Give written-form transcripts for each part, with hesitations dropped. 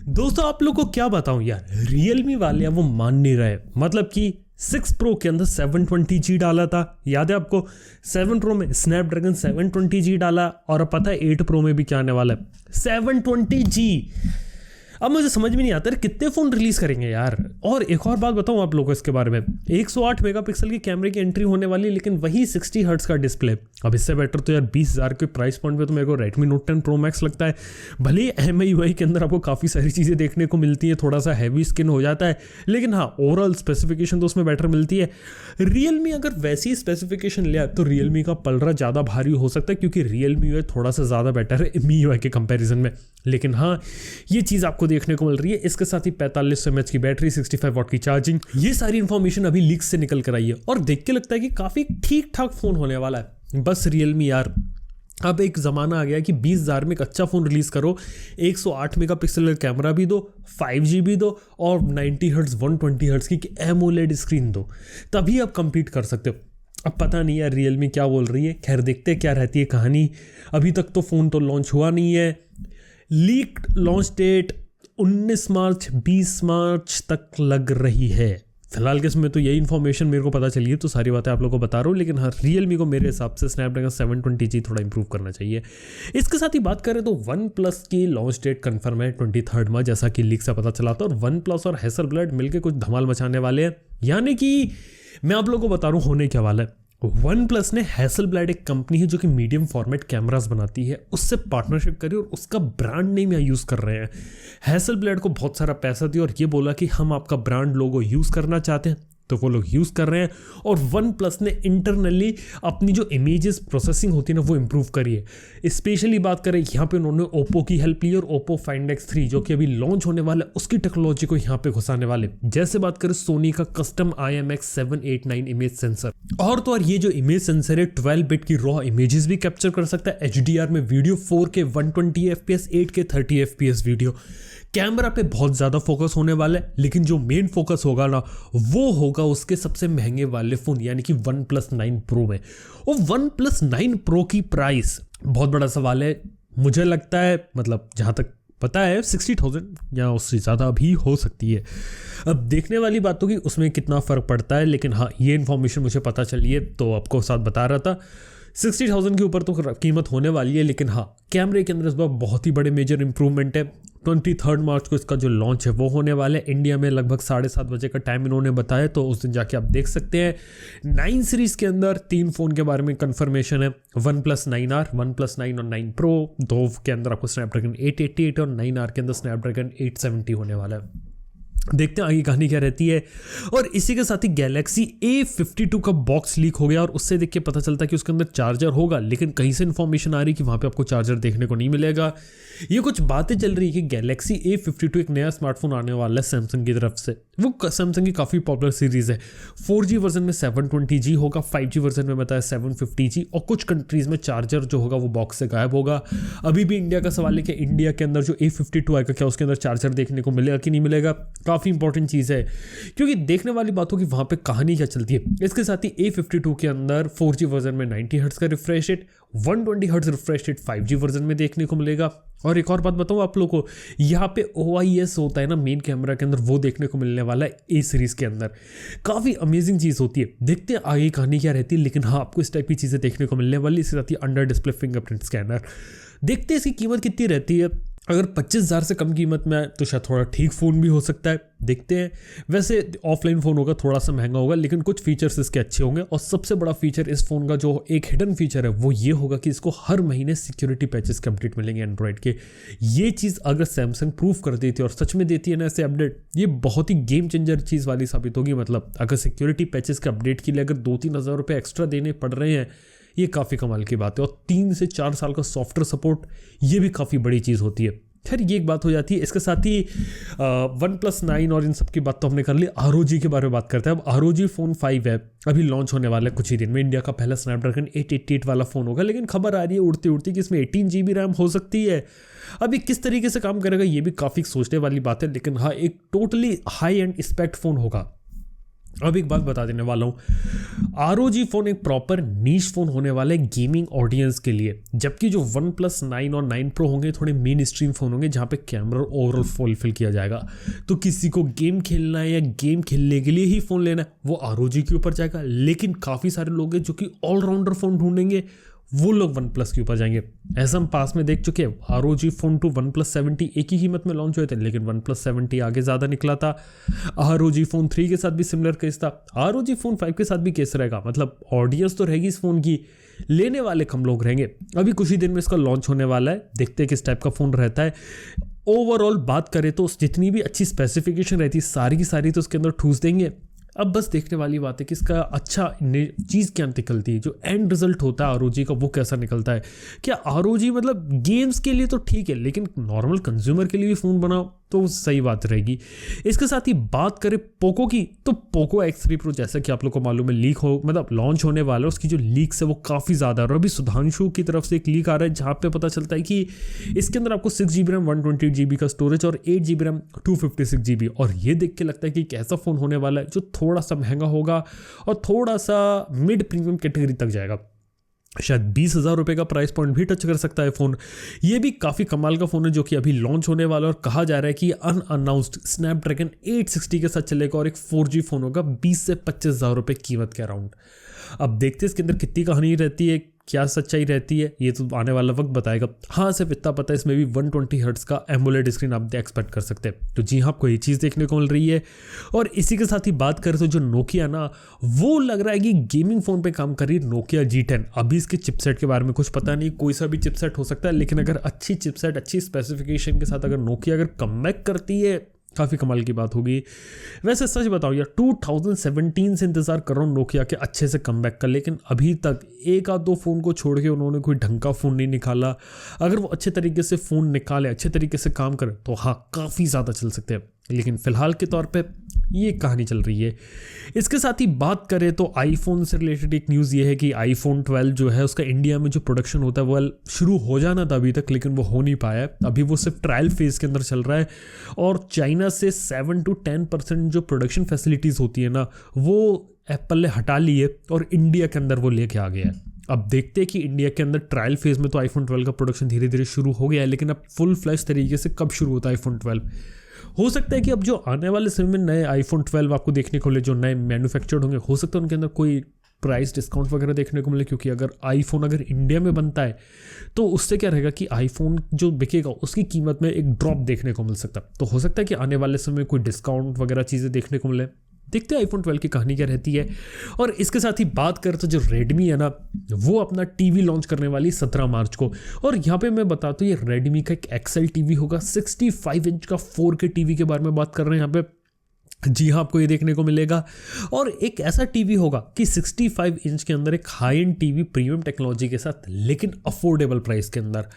दोस्तों आप लोग को क्या बताऊं यार, Realme वाले अब वो मान नहीं रहे। मतलब कि 6 Pro के अंदर 720G डाला था, याद है आपको। 7 Pro में Snapdragon 720G डाला, और अब पता है 8 Pro में भी क्या आने वाला है, 720G। अब मुझे समझ में नहीं आता कितने फ़ोन रिलीज़ करेंगे यार। और एक और बात बताऊं आप लोगों को इसके बारे में, 108 मेगापिक्सल की कैमरे की एंट्री होने वाली, लेकिन वही 60 हर्ट्ज़ का डिस्प्ले। अब इससे बेटर तो यार 20,000 के प्राइस पॉइंट पे तो मेरे को Redmi Note 10 Pro Max लगता है। भले ही MIUI के अंदर आपको काफ़ी सारी चीज़ें देखने को मिलती है, थोड़ा सा हैवी स्किन हो जाता है, लेकिन हाँ ओवरऑल स्पेसिफिकेशन तो उसमें बेटर मिलती है। Realme अगर वैसी स्पेसिफिकेशन ले तो Realme का पलड़ा ज़्यादा भारी हो सकता है, क्योंकि Realme UI थोड़ा सा ज़्यादा बेटर है MIUI के कंपेरिजन में। लेकिन हाँ ये चीज़ आपको देखने को मिल रही है। इसके साथ ही 4500 mAh की बैटरी, 65 वाट की चार्जिंग, ये सारी इंफॉर्मेशन अभी लीक से निकल कर आई है और देख के लगता है कि काफ़ी ठीक ठाक फ़ोन होने वाला है। बस Realme यार, अब एक ज़माना आ गया कि 20,000 में एक अच्छा फ़ोन रिलीज़ करो, 108 मेगापिक्सल का कैमरा भी दो, 5G भी दो, और 90 हर्ट्ज़ 120 हर्ट्ज़ की एमोलेड स्क्रीन दो, तभी आप compete कर सकते हो। अब पता नहीं यार Realme क्या बोल रही है, खैर देखते क्या रहती है कहानी। अभी तक तो फ़ोन तो लॉन्च हुआ नहीं है। लीक्ड लॉन्च डेट 19 मार्च 20 मार्च तक लग रही है। फिलहाल के इसमें तो यही इन्फॉर्मेशन मेरे को पता चली है, तो सारी बातें आप लोगों को बता रहा हूँ। लेकिन हाँ Realme को मेरे हिसाब से Snapdragon 720G थोड़ा इंप्रूव करना चाहिए। इसके साथ ही बात करें तो OnePlus की लॉन्च डेट कंफर्म है 23 मार्च, जैसा कि लीक से पता चला था। और OnePlus और Hasselblad मिलकर कुछ धमाल मचाने वाले हैं, यानी कि मैं आप लोगों को बता रहा हूँ होने क्या वाला है। OnePlus ने Hasselblad एक कंपनी है जो कि मीडियम फॉर्मेट कैमरास बनाती है, उससे पार्टनरशिप करी और उसका ब्रांड नेम यहाँ यूज़ कर रहे हैं। Hasselblad को बहुत सारा पैसा दिया और ये बोला कि हम आपका ब्रांड लोगो यूज़ करना चाहते हैं, तो वो लोग यूज़ कर रहे हैं। और OnePlus ने इंटरनली अपनी जो इमेजेस प्रोसेसिंग होती है ना वो इम्प्रूव करी है। स्पेशली बात करें यहाँ पे उन्होंने Oppo की हेल्प ली और Oppo Find X3 जो कि अभी लॉन्च होने वाला है उसकी टेक्नोलॉजी को यहाँ पे घुसाने वाले। जैसे बात करें सोनी का कस्टम IMX789 इमेज सेंसर, और तो और ये जो इमेज सेंसर है 12 बिट की रॉ इमेजेस भी कैप्चर कर सकता है, HDR में video, 4K 120 FPS, 8K 30 FPS video. Camera पे बहुत ज़्यादा फोकस होने वाला है, लेकिन जो मेन फोकस होगा ना वो होगा उसके सबसे महंगे वाले फ़ोन यानी कि OnePlus 9 Pro में। और OnePlus 9 Pro की प्राइस बहुत बड़ा सवाल है। मुझे लगता है, मतलब जहाँ तक पता है 60,000 या उससे ज़्यादा भी हो सकती है। अब देखने वाली बात होगी उसमें कितना फ़र्क पड़ता है, लेकिन हाँ ये इन्फॉर्मेशन मुझे पता चली है तो आपको साथ बता रहा था। 60,000 के ऊपर तो कीमत होने वाली है, लेकिन हाँ कैमरे के अंदर इस बार बहुत ही बड़े मेजर इंप्रूवमेंट है। 23 मार्च को इसका जो लॉन्च है वो होने वाला है। इंडिया में लगभग 7:30 बजे का टाइम इन्होंने बताया, तो उस दिन जाके आप देख सकते हैं। 9 सीरीज़ के अंदर 3 फ़ोन के बारे में कंफर्मेशन है, OnePlus 9R, OnePlus 9 और 9 Pro। 2 के अंदर आपको Snapdragon 888 और 9R के अंदर Snapdragon 870 होने वाला है। देखते हैं आगे कहानी क्या रहती है। और इसी के साथ ही Galaxy A52 का बॉक्स लीक हो गया और उससे देख के पता चलता है कि उसके अंदर चार्जर होगा, लेकिन कहीं से इन्फॉर्मेशन आ रही है कि वहाँ पे आपको चार्जर देखने को नहीं मिलेगा। ये कुछ बातें चल रही है कि Galaxy A52 एक नया स्मार्टफोन आने वाला है सैमसंग की तरफ से। वो सैमसंग की काफ़ी पॉपुलर सीरीज़ है। 4G वर्जन में 720G होगा, 5G वर्जन में बताया 750G, और कुछ कंट्रीज़ में चार्जर जो होगा वो बॉक्स से गायब होगा। अभी भी इंडिया का सवाल है कि इंडिया के अंदर जो A52 आएगा क्या उसके अंदर चार्जर देखने को मिलेगा कि नहीं मिलेगा। काफ़ी इंपॉर्टेंट चीज़ है, क्योंकि देखने वाली बात हो कि वहाँ पे कहानी क्या चलती है। इसके साथ ही A52 के अंदर 4G वर्जन में 90 हर्ट्ज़ का refresh rate, 120 hertz refresh rate 5G version में देखने को मिलेगा। और एक और बात बताऊँ आप लोगों को, यहाँ पे OIS होता है ना मेन कैमरा के अंदर, वो देखने को मिलने वाला है A सीरीज़ के अंदर। काफ़ी अमेजिंग चीज़ होती है, देखते हैं आगे कहानी क्या रहती है। लेकिन हाँ आपको इस टाइप की चीज़ें देखने को मिलने वाली। इसके साथ ही अंडर डिस्प्ले फिंगरप्रिंट स्कैनर, देखते हैं इसकी कीमत कितनी रहती है। अगर 25,000 से कम कीमत में आए तो शायद थोड़ा ठीक फ़ोन भी हो सकता है, देखते हैं। वैसे ऑफलाइन फ़ोन होगा, थोड़ा सा महंगा होगा, लेकिन कुछ फीचर्स इसके अच्छे होंगे। और सबसे बड़ा फीचर इस फ़ोन का जो एक हिडन फीचर है वो ये होगा कि इसको हर महीने सिक्योरिटी पैचेस के अपडेट मिलेंगे एंड्रॉयड के। ये चीज़ अगर सैमसंग प्रूव कर देती है और सच में देती है ना ऐसे अपडेट, ये बहुत ही गेम चेंजर चीज़ वाली साबित होगी। मतलब अगर सिक्योरिटी पैचेस के अपडेट के लिए अगर 2-3 हज़ार रुपये एक्स्ट्रा देने पड़ रहे हैं, ये काफ़ी कमाल की बात है। और 3 से 4 साल का सॉफ्टवेयर सपोर्ट, ये भी काफ़ी बड़ी चीज़ होती है। खैर ये एक बात हो जाती है। इसके साथ ही OnePlus 9 और इन सब की बात तो हमने कर ली। ROG के बारे में बात करते हैं। अब ROG Phone 5 है, अभी लॉन्च होने वाला है कुछ ही दिन में। इंडिया का पहला Snapdragon 888 वाला फ़ोन होगा, लेकिन खबर आ रही है उड़ती उड़ती कि इसमें 18 GB रैम हो सकती है। अभी किस तरीके से काम करेगा ये भी काफ़ी सोचने वाली बात है, लेकिन हाँ एक totally high end spec phone होगा। अब एक बात बता देने वाला हूँ, ROG फ़ोन एक प्रॉपर नीश फ़ोन होने वाला है गेमिंग ऑडियंस के लिए, जबकि जो OnePlus 9 और 9 Pro होंगे थोड़े मेन स्ट्रीम फ़ोन होंगे जहाँ पे कैमरा ओवरऑल फुलफिल किया जाएगा। तो किसी को गेम खेलना है या गेम खेलने के लिए ही फ़ोन लेना है वो ROG के ऊपर जाएगा, लेकिन काफ़ी सारे लोग हैं जो कि ऑलराउंडर फ़ोन ढूंढेंगे वो लोग OnePlus के ऊपर जाएंगे। ऐसा हम पास में देख चुके हैं, ROG Phone 2 OnePlus 70 एक ही कीमत में लॉन्च हुए थे, लेकिन OnePlus 70 आगे ज़्यादा निकला था। ROG Phone 3 के साथ भी सिमिलर केस था, ROG Phone 5 के साथ भी केस रहेगा। मतलब ऑडियंस तो रहेगी इस फ़ोन की, लेने वाले कम लोग रहेंगे। अभी कुछ ही दिन में इसका लॉन्च होने वाला है, देखते हैं किस टाइप का फ़ोन रहता है। ओवरऑल बात करें तो जितनी भी अच्छी स्पेसिफिकेशन रहती है सारी की सारी तो उसके अंदर ठूस देंगे। अब बस देखने वाली बात है कि इसका अच्छा चीज़ क्या निकलती है, जो एंड रिजल्ट होता है ROG का वो कैसा निकलता है। क्या ROG मतलब गेम्स के लिए तो ठीक है, लेकिन नॉर्मल कंज्यूमर के लिए भी फ़ोन बनाओ तो सही बात रहेगी। इसके साथ ही बात करें पोको की, तो पोको X3 Pro जैसा कि आप लोग को मालूम है लीक हो मतलब लॉन्च होने वाला है, उसकी जो लीक्स है वो काफ़ी ज़्यादा है। और अभी सुधांशु की तरफ से एक लीक आ रहा है जहाँ पे पता चलता है कि इसके अंदर आपको 6GB रैम 128GB का स्टोरेज और 8GB रैम 256GB, और ये देख के लगता है कि एक ऐसा फ़ोन होने वाला है जो थोड़ा सा महंगा होगा और थोड़ा सा मिड प्रीमियम कैटेगरी तक जाएगा। शायद 20,000 रुपये का प्राइस पॉइंट भी टच कर सकता है फ़ोन। ये भी काफ़ी कमाल का फ़ोन है जो कि अभी लॉन्च होने वाला है, और कहा जा रहा है कि ये अनअनाउंस्ड स्नैपड्रैगन 860 के साथ चलेगा और एक 4G फ़ोन होगा 20 से 25,000 रुपये कीमत के अराउंड। अब देखते हैं इसके अंदर कितनी कहानी रहती है, क्या सच्चाई रहती है, ये तो आने वाला वक्त बताएगा। हाँ सिर्फ इतना पता है इसमें भी 120 हर्ट्ज़ का एमोलेड स्क्रीन आप एक्सपेक्ट कर सकते हैं। तो जी हाँ, आपको ये चीज़ देखने को मिल रही है। और इसी के साथ ही बात करें तो जो नोकिया ना, वो लग रहा है कि गेमिंग फ़ोन पे काम कर रही है नोकिया G10। अभी इसके चिपसेट के बारे में कुछ पता नहीं, कोई सा भी चिपसेट हो सकता है, लेकिन अगर अच्छी चिपसेट अच्छी स्पेसिफिकेशन के साथ अगर नोकिया अगर कमबैक करती है काफ़ी कमाल की बात होगी। वैसे सच बताओ यार, 2017 से इंतज़ार कर रहा हूँ नोकिया के अच्छे से कमबैक का, लेकिन अभी तक एक आध दो फ़ोन को छोड़ के उन्होंने कोई ढंग का फ़ोन नहीं निकाला। अगर वो अच्छे तरीके से फ़ोन निकाले, अच्छे तरीके से काम करे तो हाँ काफ़ी ज़्यादा चल सकते हैं, लेकिन फ़िलहाल के तौर पे ये कहानी चल रही है। इसके साथ ही बात करें तो आईफोन से रिलेटेड एक न्यूज़ ये है कि iPhone 12 जो है उसका इंडिया में जो प्रोडक्शन होता है वो शुरू हो जाना था अभी तक, लेकिन वो हो नहीं पाया है। अभी वो सिर्फ ट्रायल फेज़ के अंदर चल रहा है, और चाइना से 7 to 10% जो प्रोडक्शन फैसिलिटीज़ होती है ना वो एप्पल ने हटा ली है और इंडिया के अंदर वो लेके आ गया है। अब देखते हैं कि इंडिया के अंदर ट्रायल फेज़ में तो iPhone 12 का प्रोडक्शन धीरे धीरे शुरू हो गया है, लेकिन अब फुल फ्लैश तरीके से कब शुरू होता है iPhone 12। हो सकता है कि अब जो आने वाले समय में नए iPhone 12 आपको देखने को मिले, जो नए मैन्युफैक्चर्ड होंगे, हो सकता है उनके अंदर कोई प्राइस डिस्काउंट वगैरह देखने को मिले, क्योंकि अगर आईफोन अगर इंडिया में बनता है तो उससे क्या रहेगा कि आईफोन जो बिकेगा उसकी कीमत में एक ड्रॉप देखने को मिल सकता है। तो हो सकता है कि आने वाले समय में कोई डिस्काउंट वगैरह चीज़ें देखने को मिले। देखते हैं iPhone 12 की कहानी क्या रहती है। और इसके साथ ही बात करें तो जो Redmi है ना, वो अपना टीवी लॉन्च करने वाली 17 मार्च को। और यहाँ पे मैं बताता हूँ ये Redmi का एक XL टीवी होगा, 65 इंच का 4K टीवी के बारे में बात कर रहे हैं यहाँ पे। जी हाँ, आपको ये देखने को मिलेगा। और एक ऐसा टीवी होगा कि 65 इंच के अंदर एक high and TV premium technology के साथ, लेकिन अफोर्डेबल प्राइस के अंदर।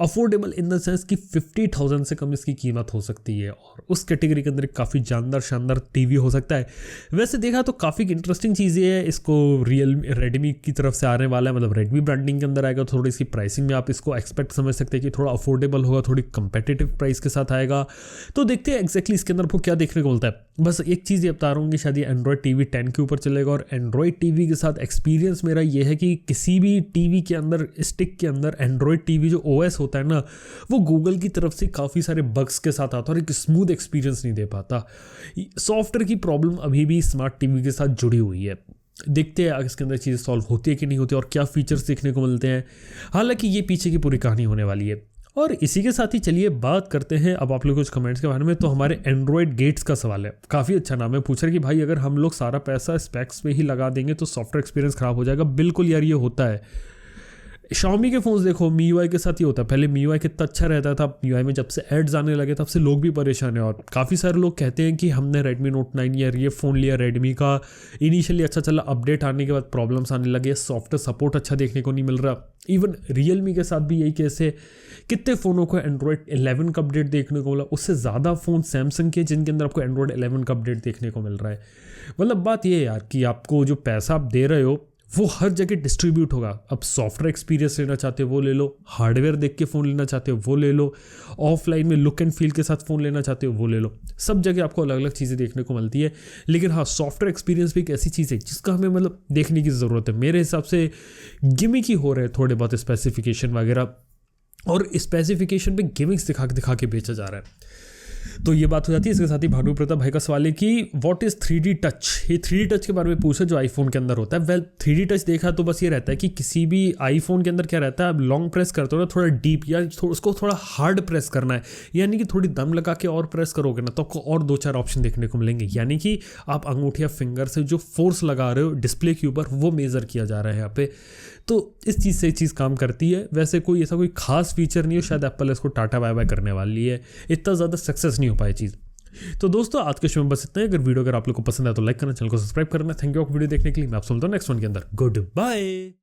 अफोर्डेबल इन द सेंस कि 50,000 से कम इसकी कीमत हो सकती है, और उस कैटेगरी के अंदर एक काफ़ी जानदार शानदार टीवी हो सकता है। वैसे देखा तो काफ़ी इंटरेस्टिंग चीज़ ये है, इसको Redmi की तरफ से आने वाला है, मतलब Redmi ब्रांडिंग के अंदर आएगा। थोड़ी सी प्राइसिंग में आप इसको एक्सपेक्ट समझ सकते हैं कि थोड़ा अफोर्डेबल होगा, थोड़ी कंपेटिटिव प्राइस के साथ आएगा। तो देखते हैं एग्जैक्टली इसके अंदर आपको क्या देखने को मिलता है। बस एक चीज़ ये बता रहा हूँ कि शायद ये एंड्रॉयड टीवी 10 के ऊपर चलेगा, और एंड्रॉयड टीवी के साथ एक्सपीरियंस मेरा ये है कि किसी भी टीवी के अंदर, स्टिक के अंदर एंड्रॉयड टीवी जो OS होता है ना, वो गूगल की तरफ से काफ़ी सारे बग्स के साथ आता है और एक स्मूथ एक्सपीरियंस नहीं दे पाता। सॉफ्टवेयर की प्रॉब्लम अभी भी स्मार्ट टीवी के साथ जुड़ी हुई है। देखते हैं इसके अंदर चीज़ें सॉल्व होती है कि नहीं होती, और क्या फीचर्स देखने को मिलते हैं। हालांकि ये पीछे की पूरी कहानी होने वाली है। और इसी के साथ ही चलिए बात करते हैं अब आप लोग कुछ कमेंट्स के बारे में। तो हमारे एंड्रॉयड गेट्स का सवाल है, काफ़ी अच्छा नाम है। पूछ रहे कि भाई अगर हम लोग सारा पैसा स्पेक्स पे ही लगा देंगे तो सॉफ्टवेयर एक्सपीरियंस ख़राब हो जाएगा। बिल्कुल यार, ये होता है। Xiaomi के फ़ोन्स देखो, MIUI के साथ ही होता है। पहले MIUI कितना अच्छा रहता था, MIUI में जब से एड्स आने लगे तब से लोग भी परेशान हैं। और काफ़ी सारे लोग कहते हैं कि हमने Redmi Note 9 या ये फ़ोन लिया Redmi का, इनिशियली अच्छा चला, अपडेट आने के बाद प्रॉब्लम्स आने लगे, सॉफ्टवेयर सपोर्ट अच्छा देखने को नहीं मिल रहा। इवन Realme के साथ भी यही केस है। कितने फ़ोनों को Android 11 का अपडेट देखने को मिला, उससे ज़्यादा फ़ोन Samsung के जिनके अंदर आपको Android 11 का अपडेट देखने को मिल रहा है। मतलब बात ये है यार कि आपको जो पैसा आप दे रहे हो वो हर जगह डिस्ट्रीब्यूट होगा। अब सॉफ्टवेयर एक्सपीरियंस लेना चाहते हो वो ले लो, हार्डवेयर देख के फ़ोन लेना चाहते हो वो ले लो, ऑफलाइन में लुक एंड फील के साथ फ़ोन लेना चाहते हो वो ले लो। सब जगह आपको अलग अलग चीज़ें देखने को मिलती है। लेकिन हाँ, सॉफ्टवेयर एक्सपीरियंस भी एक ऐसी चीज़ है जिसका हमें मतलब देखने की ज़रूरत है। मेरे हिसाब से गिमिक ही हो रहे हैं थोड़े बहुत स्पेसिफिकेशन वगैरह, और स्पेसिफिकेशन पे गिमिक्स दिखा के बेचा जा रहा है। तो ये बात हो जाती है। इसके साथ ही भानु प्रताप भाई का सवाल है कि व्हाट इज़ 3D टच। ये 3D टच के बारे में पूछा जो आईफोन के अंदर होता है। वेल 3D टच देखा तो बस ये रहता है कि किसी भी आईफोन के अंदर क्या रहता है, आप लॉन्ग प्रेस करते हो ना थोड़ा डीप, या उसको थोड़ा हार्ड प्रेस करना है, यानी कि थोड़ी दम लगा के और प्रेस करोगे ना तो आपको और 2-4 ऑप्शन देखने को मिलेंगे। यानी कि आप अंगूठे या फिंगर से जो फोर्स लगा रहे हो डिस्प्ले के ऊपर वो मेज़र किया जा रहा है यहाँ पे। तो इस चीज़ से चीज़ काम करती है। वैसे कोई ऐसा कोई खास फीचर नहीं है, शायद एप्पल इसको टाटा बाय बाय करने वाली है, इतना ज़्यादा सक्सेस नहीं हो पाई चीज़। तो दोस्तों आज के शो में बस इतना है। अगर वीडियो आप लोग को पसंद आए तो लाइक करना, चैनल को सब्सक्राइब करना। थैंक यू आपको वीडियो देखने के लिए। मैं आपसे मिलता हूं नेक्स्ट वन के अंदर। Good bye.